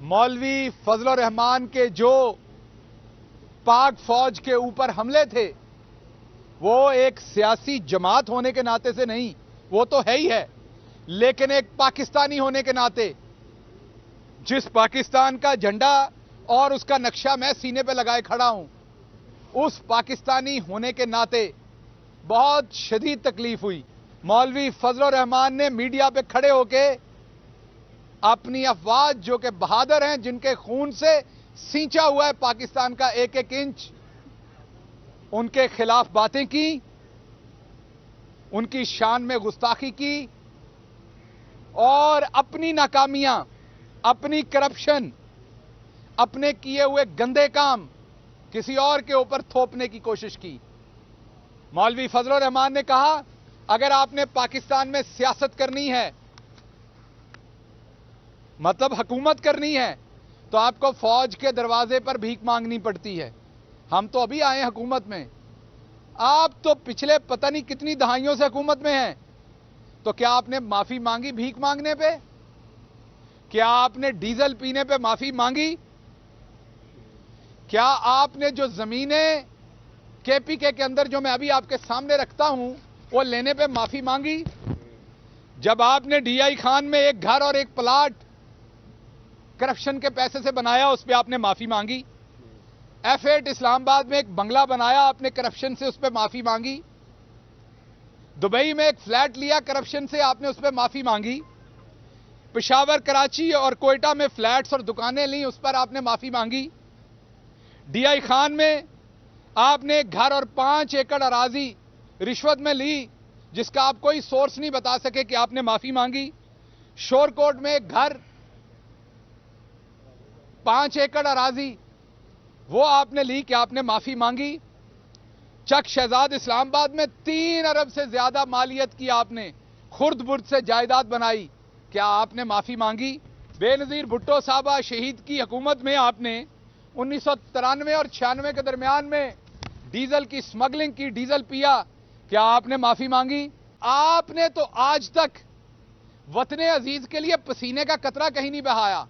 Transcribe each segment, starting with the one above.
मौलवी फजलुर रहमान के जो पाक फौज के ऊपर हमले थे वो एक सियासी जमात होने के नाते से नहीं, वो तो है ही है, लेकिन एक पाकिस्तानी होने के नाते जिस पाकिस्तान का झंडा और उसका नक्शा मैं सीने पे लगाए खड़ा हूं, उस पाकिस्तानी होने के नाते बहुत शदीद तकलीफ हुई। मौलवी फजलुर रहमान ने मीडिया पे खड़े होके अपनी अफवाज, जो कि बहादुर हैं, जिनके खून से सींचा हुआ है पाकिस्तान का एक एक इंच, उनके खिलाफ बातें की, उनकी शान में गुस्ताखी की और अपनी नाकामियां, अपनी करप्शन, अपने किए हुए गंदे काम किसी और के ऊपर थोपने की कोशिश की। मौलवी फजलुर रहमान ने कहा, अगर आपने पाकिस्तान में सियासत करनी है, मतलब हुकूमत करनी है, तो आपको फौज के दरवाजे पर भीख मांगनी पड़ती है। हम तो अभी आए हैं हुकूमत में, आप तो पिछले पता नहीं कितनी दहाइयों से हुकूमत में हैं, तो क्या आपने माफी मांगी भीख मांगने पे? क्या आपने डीजल पीने पे माफी मांगी? क्या आपने जो जमीनें केपीके के अंदर जो मैं अभी आपके सामने रखता हूं वो लेने पे माफी मांगी? जब आपने डीआई खान में एक घर और एक प्लाट करप्शन के पैसे से बनाया, उस पर आपने माफी मांगी? F8 इस्लामाबाद में एक बंगला बनाया आपने करप्शन से, उस पर माफी मांगी? दुबई में एक फ्लैट लिया करप्शन से, आपने उस पर माफी मांगी? पेशावर, कराची और कोयटा में फ्लैट्स और दुकानें ली, उस पर आपने माफी मांगी? डीआई खान में आपने एक घर और 5 एकड़ अराजी रिश्वत में ली, जिसका आप कोई सोर्स नहीं बता सके, कि आपने माफी मांगी? शोरकोट में एक घर 5 एकड़ अराजी वो आपने ली, कि आपने माफी मांगी? चक शहजाद इस्लामाबाद में 3 अरब से ज्यादा मालियत की आपने, खुर्द बुर्द से जायदाद बनाई, क्या आपने माफी मांगी? बेनजीर भुट्टो साहबा शहीद की हुकूमत में आपने 1993 और 96 के दरमियान में डीजल की स्मगलिंग की, डीजल पिया, क्या आपने माफी मांगी? आपने तो आज तक वतने अजीज के लिए पसीने का कतरा कहीं नहीं बहाया।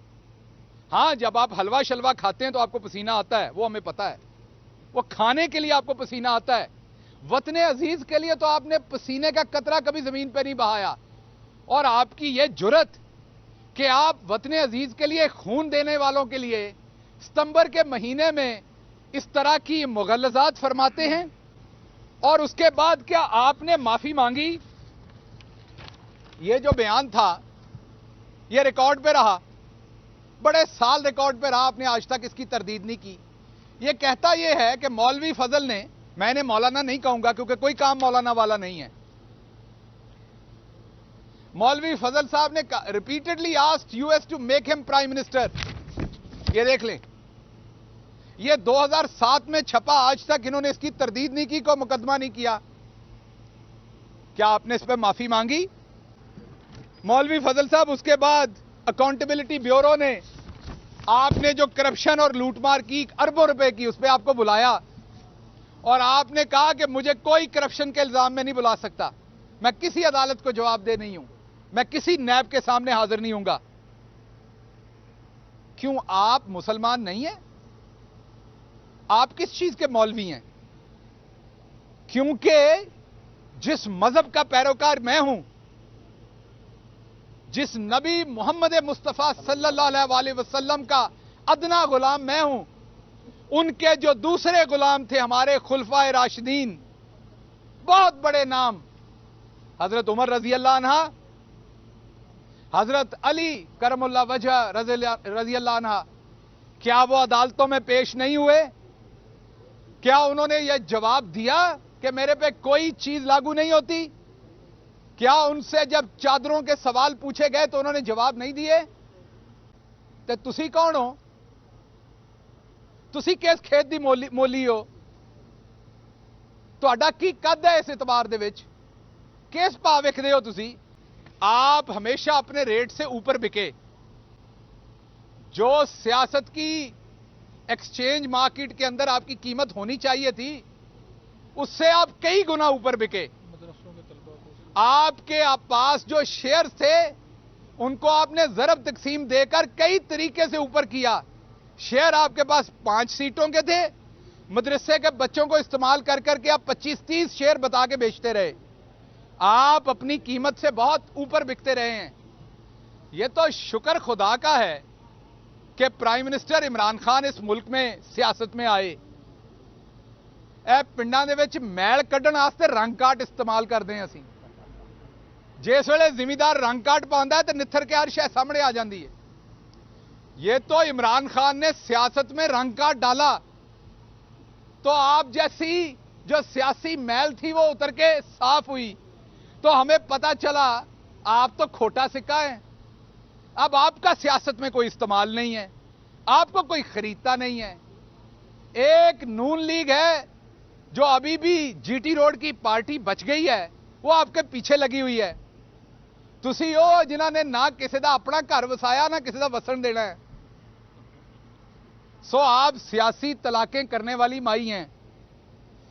हां, जब आप हलवा शलवा खाते हैं तो आपको पसीना आता है, वो हमें पता है, वो खाने के लिए आपको पसीना आता है। वतने अजीज के लिए तो आपने पसीने का कतरा कभी जमीन पर नहीं बहाया। और आपकी यह जुर्रत कि आप वतने अजीज के लिए खून देने वालों के लिए सितंबर के महीने में इस तरह की मुगल्लज़ात फरमाते हैं, और उसके बाद क्या आपने माफी मांगी? यह जो बयान था यह रिकॉर्ड पे रहा, बड़े साल रिकॉर्ड पे रहा, आपने आज तक इसकी तरदीद नहीं की। यह कहता यह है कि मौलवी फजल ने, मैंने मौलाना नहीं कहूंगा क्योंकि कोई काम मौलाना वाला नहीं है, मौलवी फजल साहब ने repeatedly asked us to make him prime minister. ये देख लें, ये 2007 में छपा, आज तक इन्होंने इसकी तरदीद नहीं की, कोई मुकदमा नहीं किया। क्या आपने इस पर माफी मांगी? मौलवी फजल साहब, उसके बाद अकाउंटेबिलिटी ब्यूरो ने आपने जो करप्शन और लूटमार की अरबों रुपए की, उस पर आपको बुलाया और आपने कहा कि मुझे कोई करप्शन के इल्जाम में नहीं बुला सकता, मैं किसी अदालत को जवाब दे नहीं हूं, मैं किसी नैब के सामने हाजिर नहीं होऊंगा। क्यों आप मुसलमान नहीं हैं? आप किस चीज के मौलवी हैं? क्योंकि जिस मजहब का पैरोकार मैं हूं, जिस नबी मोहम्मद मुस्तफा सल्लल्लाहु अलैहि वसल्लम का अदना गुलाम मैं हूं, उनके जो दूसरे गुलाम थे हमारे खुलफाए राशिदीन, बहुत बड़े नाम, हजरत उमर रजी अल्लाह अन्हा, हजरत अली करमुल्लाह वजह रजी अल्लाह अन्हा, क्या वो अदालतों में पेश नहीं हुए? क्या उन्होंने यह जवाब दिया कि मेरे पे कोई चीज लागू नहीं होती? क्या उनसे जब चादरों के सवाल पूछे गए तो उन्होंने जवाब नहीं दिए? तो तुसी कौन हो? तुसी किस खेत दी मोली हो? तुहाडा की कद है इस इतबार दे विच? किस भाव विकदे हो तुसी? आप हमेशा अपने रेट से ऊपर बिके। जो सियासत की एक्सचेंज मार्केट के अंदर आपकी कीमत होनी चाहिए थी, उससे आप कई गुना ऊपर बिके। आपके पास जो शेयर थे उनको आपने जरब तकसीम देकर कई तरीके से ऊपर किया। शेयर आपके पास 5 सीटों के थे, मदरसे के बच्चों को इस्तेमाल कर करके आप 25-30 शेयर बता के बेचते रहे। आप अपनी कीमत से बहुत ऊपर बिकते रहे हैं। यह तो शुक्र खुदा का है कि प्राइम मिनिस्टर इमरान खान इस मुल्क में सियासत में आए। ए पिंडां दे विच मैल कड्ढण वास्ते रंग काट इस्तेमाल करते हैं असीं। जिस वेले जिमीदार रंग काट पाਉਂਦਾ है तो निथर के हर शय सामने आ जाती है। ये तो इमरान खान ने सियासत में रंग काट डाला, तो आप जैसी जो सियासी मैल थी वो उतर के साफ हुई, तो हमें पता चला आप तो खोटा सिक्का है। अब आपका सियासत में कोई इस्तेमाल नहीं है, आपको कोई खरीदता नहीं है। एक नून लीग है जो अभी भी जीटी रोड की पार्टी बच गई है, वो आपके पीछे लगी हुई है। तुसी हो जिन्होंने ना किसी का अपना घर वसाया ना किसी का वसन देना है। सो आप सियासी तलाकें करने वाली माई हैं,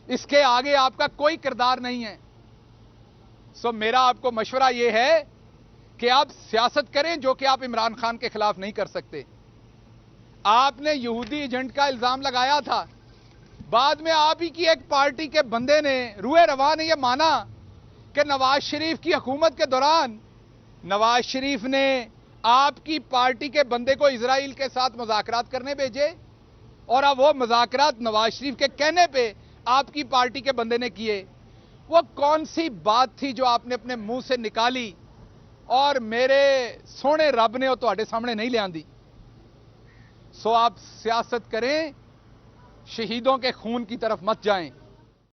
इसके आगे आपका कोई किरदार नहीं है। सो मेरा आपको मशवरा यह है कि आप सियासत करें जो कि आप इमरान खान के खिलाफ नहीं कर सकते। आपने यहूदी एजेंट का इल्जाम लगाया था, बाद में आप ही की एक पार्टी के बंदे ने रूए रवा ने यह माना कि नवाज शरीफ की हुकूमत के दौरान नवाज शरीफ ने आपकी पार्टी के बंदे को इजराइल के साथ मुज़ाकरात करने भेजे, और अब वो मुज़ाकरात नवाज शरीफ के कहने पे आपकी पार्टी के बंदे ने किए। वो कौन सी बात थी जो आपने अपने मुंह से निकाली और मेरे सोने रब ने वो तुम्हारे सामने नहीं ले आंदी। सो आप सियासत करें, शहीदों के खून की तरफ मत जाएं।